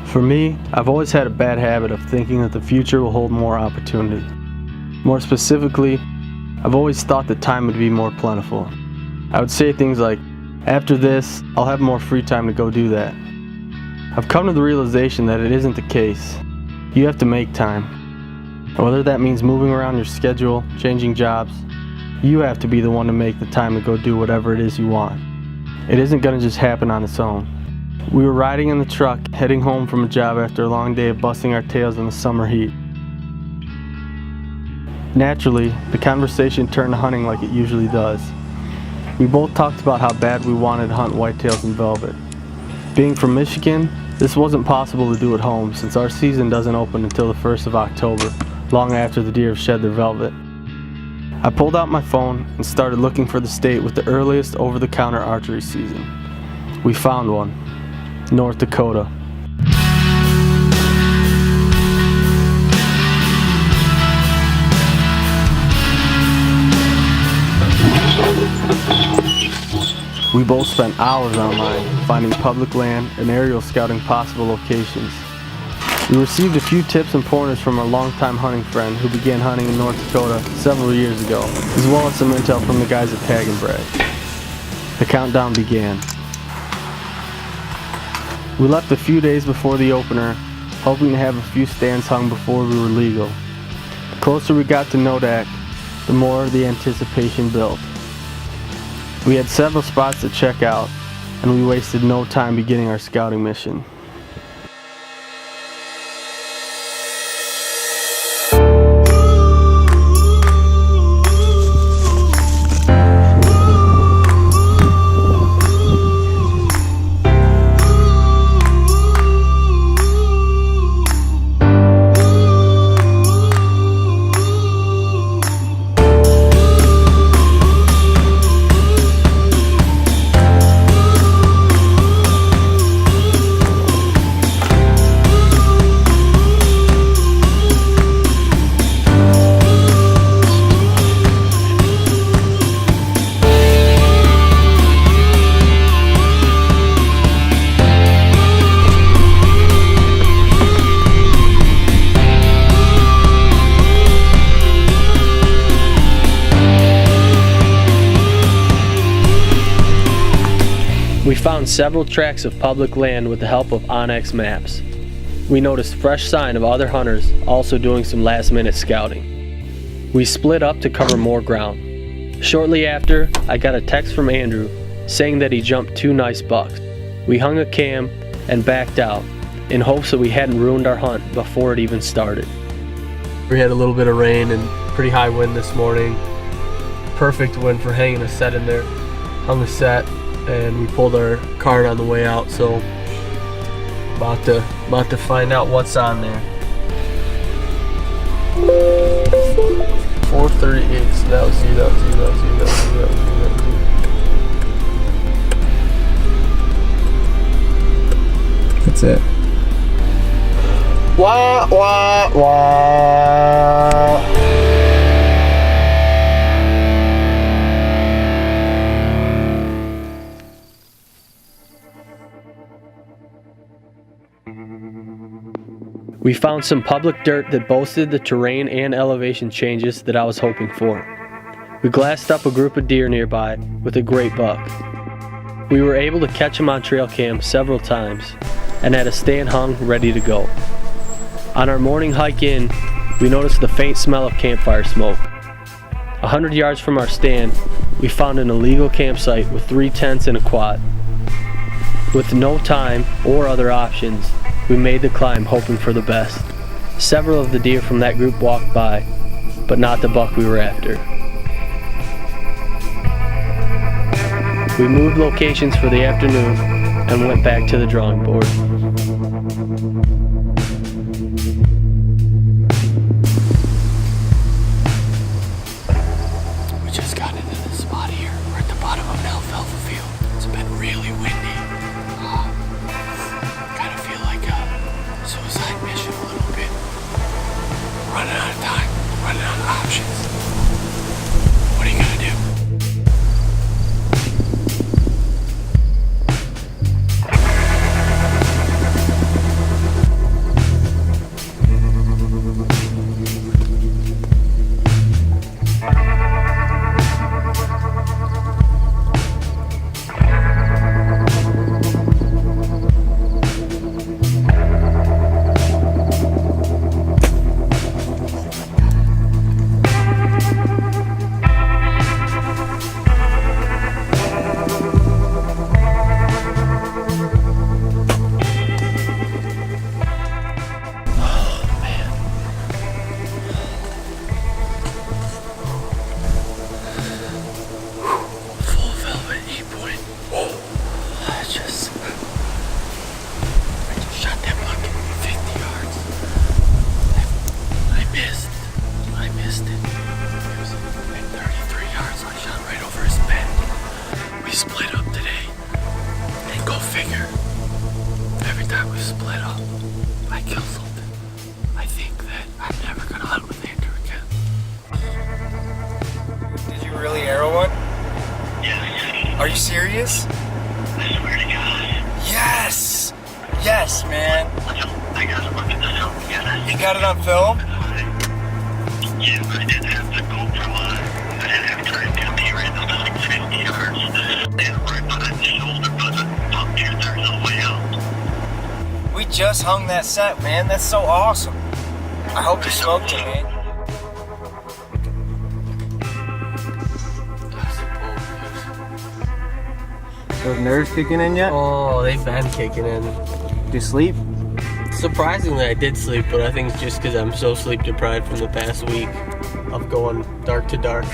For me, I've always had a bad habit of thinking that the future will hold more opportunity. More specifically, I've always thought that time would be more plentiful. I would say things like, after this, I'll have more free time to go do that. I've come to the realization that it isn't the case. You have to make time. And whether that means moving around your schedule, changing jobs, you have to be the one to make the time to go do whatever it is you want. It isn't going to just happen on its own. We were riding in the truck, heading home from a job after a long day of busting our tails in the summer heat. Naturally, the conversation turned to hunting like it usually does. We both talked about how bad we wanted to hunt whitetails and velvet. Being from Michigan, this wasn't possible to do at home since our season doesn't open until the 1st of October, long after the deer have shed their velvet. I pulled out my phone and started looking for the state with the earliest over-the-counter archery season. We found one. North Dakota. We both spent hours online finding public land and aerial scouting possible locations. We received a few tips and pointers from our longtime hunting friend who began hunting in North Dakota several years ago, as well as some intel from the guys at Tag and Brag. The countdown began. We left a few days before the opener, hoping to have a few stands hung before we were legal. The closer we got to Nodak, the more the anticipation built. We had several spots to check out, and we wasted no time beginning our scouting mission. We found several tracts of public land with the help of onX maps. We noticed fresh sign of other hunters also doing some last-minute scouting. We split up to cover more ground. Shortly after, I got a text from Andrew saying that he jumped 2 nice bucks. We hung a cam and backed out in hopes that we hadn't ruined our hunt before it even started. We had a little bit of rain and pretty high wind this morning. Perfect wind for hanging a set in there. Hung the set and we pulled our card on the way out, so about to find out what's on there. 438, so that was you, that was you, that was you, that was you, that was you, that was you. That's it. Wah, wah, wah. We found some public dirt that boasted the terrain and elevation changes that I was hoping for. We glassed up a group of deer nearby with a great buck. We were able to catch him on trail cam several times and had a stand hung ready to go. On our morning hike in, we noticed the faint smell of campfire smoke. 100 yards from our stand, we found an illegal campsite with 3 tents and a quad. With no time or other options, we made the climb hoping for the best. Several of the deer from that group walked by, but not the buck we were after. We moved locations for the afternoon and went back to the drawing board. We just got into this spot here. We're at the bottom of an alfalfa field. It's been really windy. Kind of feel like a suicide mission a little bit. Running out of time, running out of options. What are you gonna do? figure every time we split up, I kill something. I think that I'm never gonna hunt with Andrew again. Did you really arrow one? Yeah, Are you serious? I swear to God. Yes! Yes, man. I got a bunch of the film together. You got it on film? Yeah, I didn't have the GoPro on. I didn't have time to be right up to like 50 yards. And right behind the shoulder, but about 2/3 of the way out. We just hung that set, man. That's so awesome. I hope you smoked it, man. Those nerves kicking in yet? Oh, they've been kicking in. Did you sleep? Surprisingly, I did sleep, but I think it's just because I'm so sleep deprived from the past week of going dark to dark.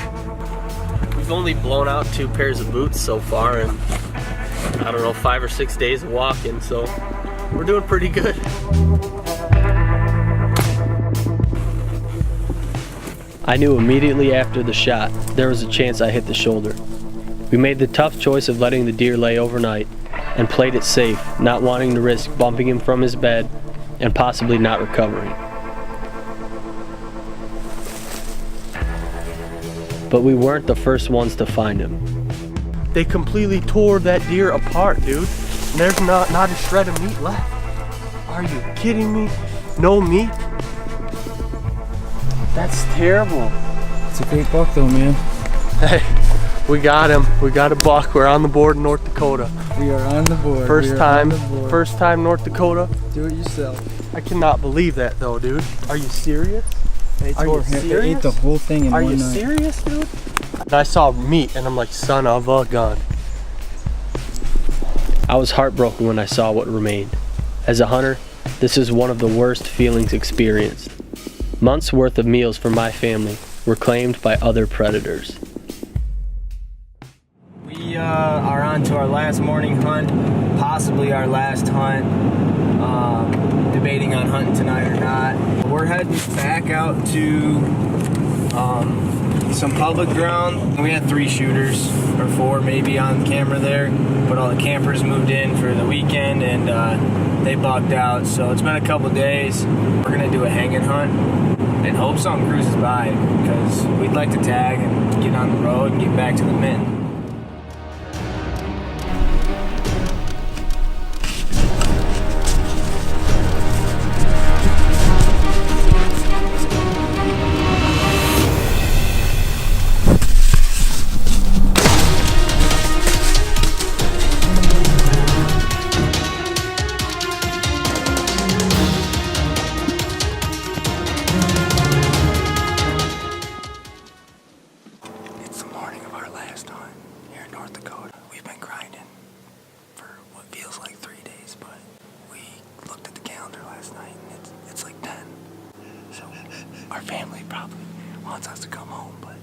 We've only blown out 2 pairs of boots so far, and I don't know, 5 or 6 days of walking, so we're doing pretty good. I knew immediately after the shot there was a chance I hit the shoulder. We made the tough choice of letting the deer lay overnight and played it safe, not wanting to risk bumping him from his bed and possibly not recovering. But we weren't the first ones to find him. They completely tore that deer apart, dude. There's not a shred of meat left. Are you kidding me? No meat? That's terrible. It's a great buck though, man. Hey, we got him. We got a buck. We're on the board in North Dakota. We are on the board. First time North Dakota. Do it yourself. I cannot believe that though, dude. Are you serious? They Are you They ate the whole thing in Are one you night. serious, dude? And I saw meat and I'm like, son of a gun. I was heartbroken when I saw what remained. As a hunter, this is one of the worst feelings experienced. Months worth of meals for my family were claimed by other predators. We are on to our last morning hunt, possibly our last hunt. Debating on hunting tonight or not. We're heading back out to some public ground. We had 3 shooters, or 4 maybe on camera there, but all the campers moved in for the weekend and they bugged out. So it's been a couple days. We're gonna do a hanging hunt and hope something cruises by because we'd like to tag and get on the road and get back to the mint. It's the morning of our last hunt here in North Dakota. We've been grinding for what feels like 3 days, but we looked at the calendar last night and it's like 10. So our family probably wants us to come home, but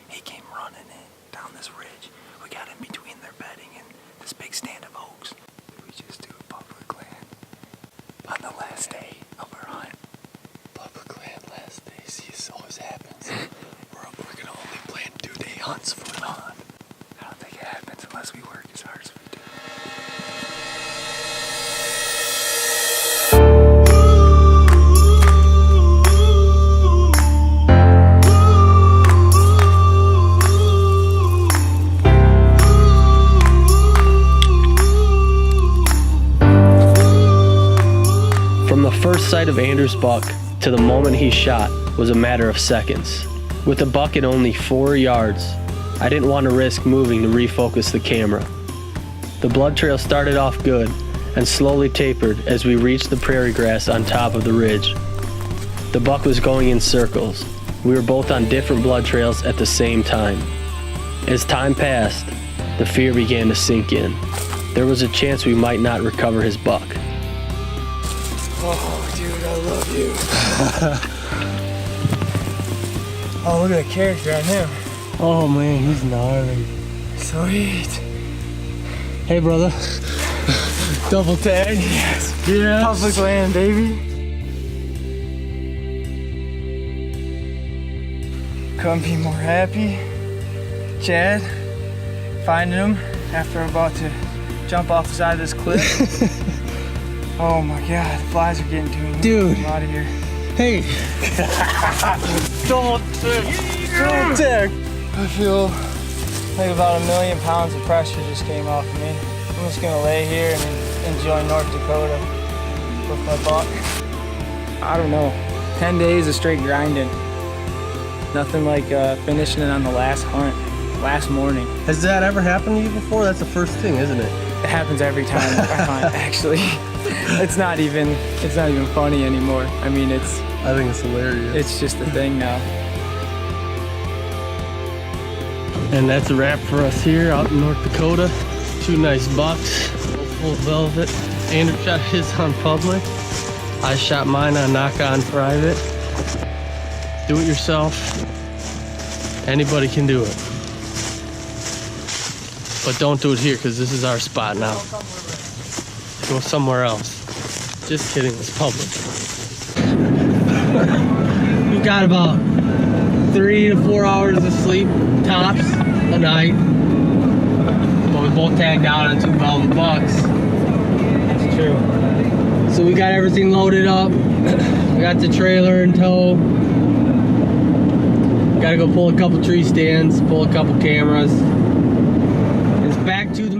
he came running in down this ridge. We got in between their bedding and this big stand of oaks. We just do a public land on the last day of our hunt. Public land last day. See, this always happens. We're gonna only plan 2-day hunts from now on. I don't think it happens unless we work as hard as we do. From the first sight of Andrew's buck to the moment he shot was a matter of seconds. With the buck at only 4 yards, I didn't want to risk moving to refocus the camera. The blood trail started off good and slowly tapered as we reached the prairie grass on top of the ridge. The buck was going in circles. We were both on different blood trails at the same time. As time passed, the fear began to sink in. There was a chance we might not recover his buck. Oh, dude, I love you. Oh, look at the character on him. Oh man, he's gnarly. Sweet. Hey brother. Double tag. Yes. Yeah. Public land, baby. Couldn't be more happy. Chad, finding him after about to jump off the side of this cliff. Oh my god, the flies are getting to me. Dude. I'm out of here. Hey! Don't tick! I feel like about 1,000,000 pounds of pressure just came off of me. I'm just gonna lay here and enjoy North Dakota with my buck. I don't know. 10 days of straight grinding. Nothing like finishing it on the last hunt, last morning. Has that ever happened to you before? That's the first thing, isn't it? It happens every time I hunt, actually. It's not even funny anymore. I mean, I think it's hilarious. it's just a thing now. And that's a wrap for us here out in North Dakota. 2 nice bucks, full velvet. Andrew shot his on public. I shot mine on knock on private. Do it yourself. Anybody can do it. But don't do it here because this is our spot now. Go somewhere else. Just kidding, it's public. We've got about 3 to 4 hours of sleep, tops, a night. But we both tagged out on 2 velvet bucks. It's true. So we got everything loaded up. We got the trailer in tow. Gotta go pull a couple tree stands, pull a couple cameras. It's back to the